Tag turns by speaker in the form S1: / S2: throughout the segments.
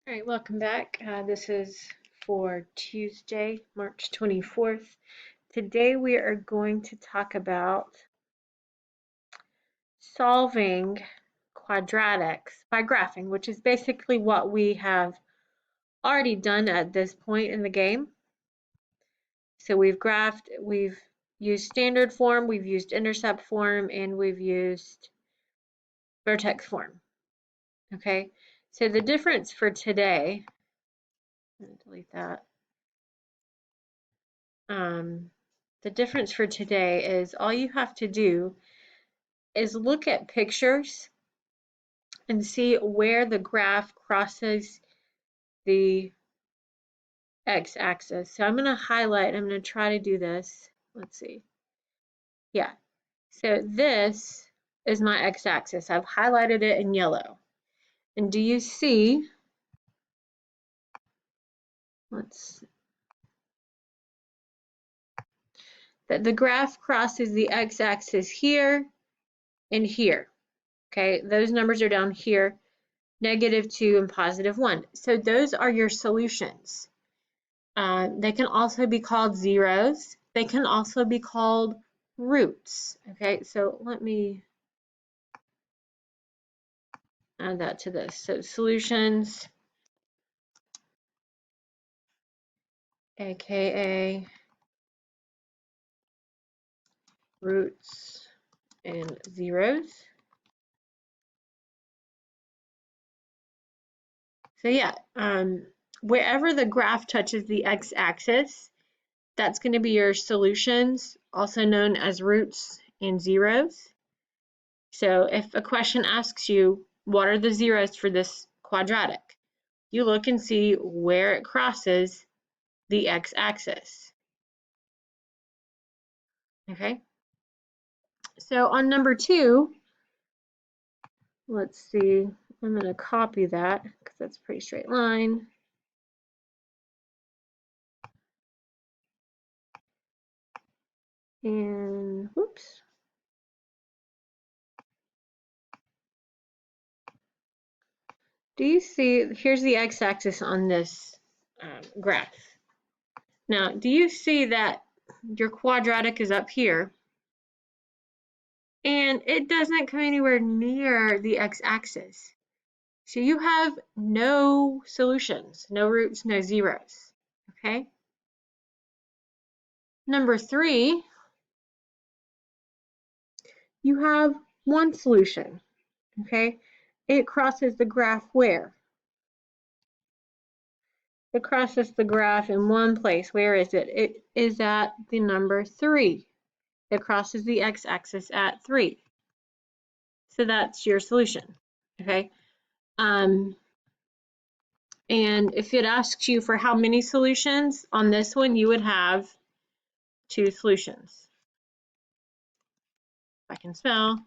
S1: All right, welcome back. This is for Tuesday, March 24th. Today we are going to talk about solving quadratics by graphing, which is basically what we have already done at this point in the game. So we've graphed, we've used standard form, we've used intercept form, and we've used vertex form. Okay, so the difference for today, I'm going to delete that. The difference for today is all you have to do is look at pictures and see where the graph crosses the x-axis. So I'm going to highlight, I'm going to try to do this. Let's see. Yeah, so this is my x-axis. I've highlighted it in yellow. And do you see, that the graph crosses the x-axis here and here. Okay, those numbers are down here, -2 and +1. So those are your solutions. They can also be called zeros. They can also be called roots. Okay, so let me add that to this. So solutions, aka roots and zeros. So yeah, wherever the graph touches the x-axis, that's going to be your solutions, also known as roots and zeros. So if a question asks you, what are the zeros for this quadratic? You look and see where it crosses the x-axis. Okay, so on number 2, let's see, I'm going to copy that because that's a pretty straight line. And whoops. Do you see, here's the x-axis on this graph. Now, do you see that your quadratic is up here? And it doesn't come anywhere near the x-axis. So you have no solutions, no roots, no zeros, okay? Number 3, you have one solution, okay? It crosses the graph where? It crosses the graph in one place. Where is it? It is at the number 3. It crosses the x-axis at 3. So that's your solution, okay? And if it asks you for how many solutions, on this one you would have 2 solutions. If I can spell.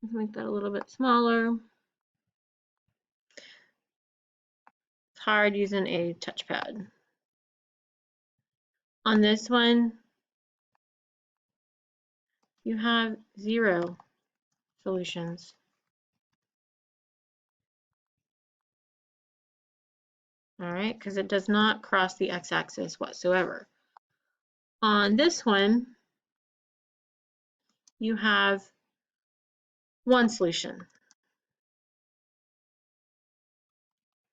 S1: Let's make that a little bit smaller. It's hard using a touchpad. On this one, you have 0 solutions. All right, because it does not cross the x-axis whatsoever. On this one, you have 1 solution.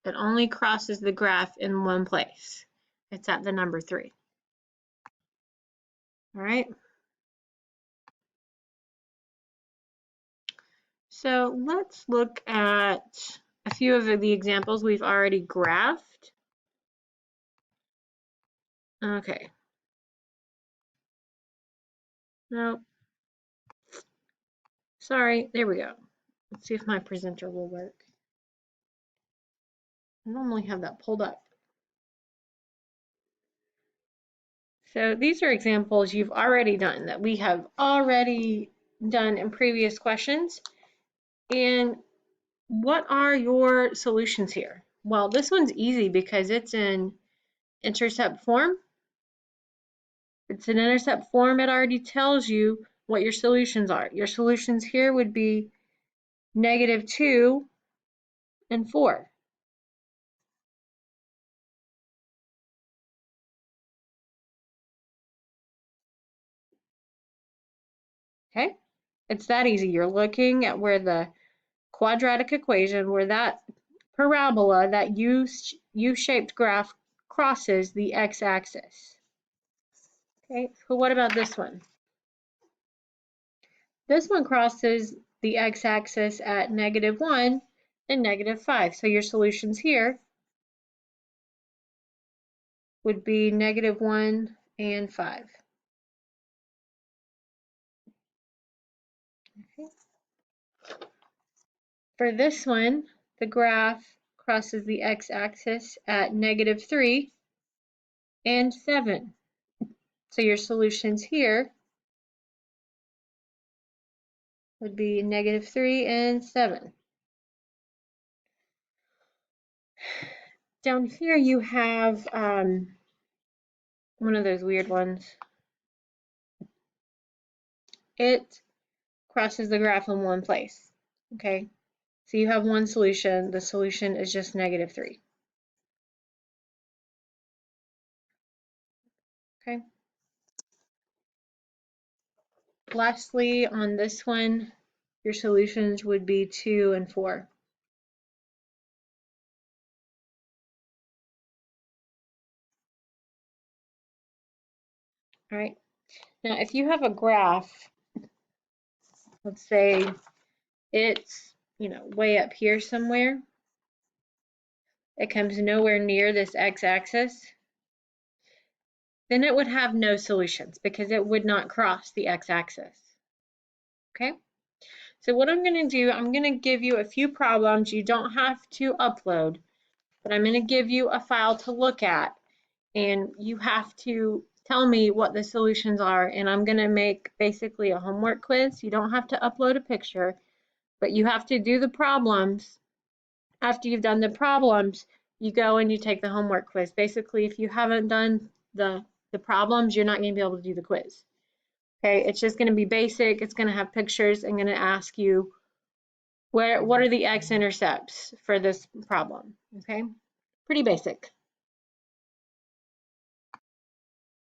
S1: It only crosses the graph in one place. It's at the number 3. All right. So let's look at a few of the examples we've already graphed. Okay. Nope. Sorry, there we go. Let's see if my presenter will work. I normally have that pulled up. So these are examples you've already done, that we have already done in previous questions. And what are your solutions here? Well, this one's easy because it's in intercept form. It's an intercept form. It already tells you what your solutions are. Your solutions here would be -2 and 4. Okay, it's that easy. You're looking at where the quadratic equation, where that parabola, that U-shaped graph crosses the x-axis. Okay, so what about this one? This one crosses the x-axis at -1 and -5. So your solutions here would be -1 and 5. Okay. For this one, the graph crosses the x-axis at -3 and 7. So your solutions here would be -3 and 7. Down here you have one of those weird ones. It crosses the graph in one place. Okay, so you have one solution. The solution is just -3. Okay. Lastly, on this one, your solutions would be 2 and 4. All right. Now, if you have a graph, let's say it's, way up here somewhere, it comes nowhere near this x-axis, then it would have no solutions because it would not cross the x-axis. Okay? So what I'm going to do, I'm going to give you a few problems. You don't have to upload, but I'm going to give you a file to look at, and you have to tell me what the solutions are, and I'm going to make basically a homework quiz. You don't have to upload a picture, but you have to do the problems. After you've done the problems, you go and you take the homework quiz. Basically, if you haven't done the problems, you're not going to be able to do the quiz. Okay, it's just going to be basic. It's going to have pictures. I'm going to ask you what are the x-intercepts for this problem. Okay, pretty basic.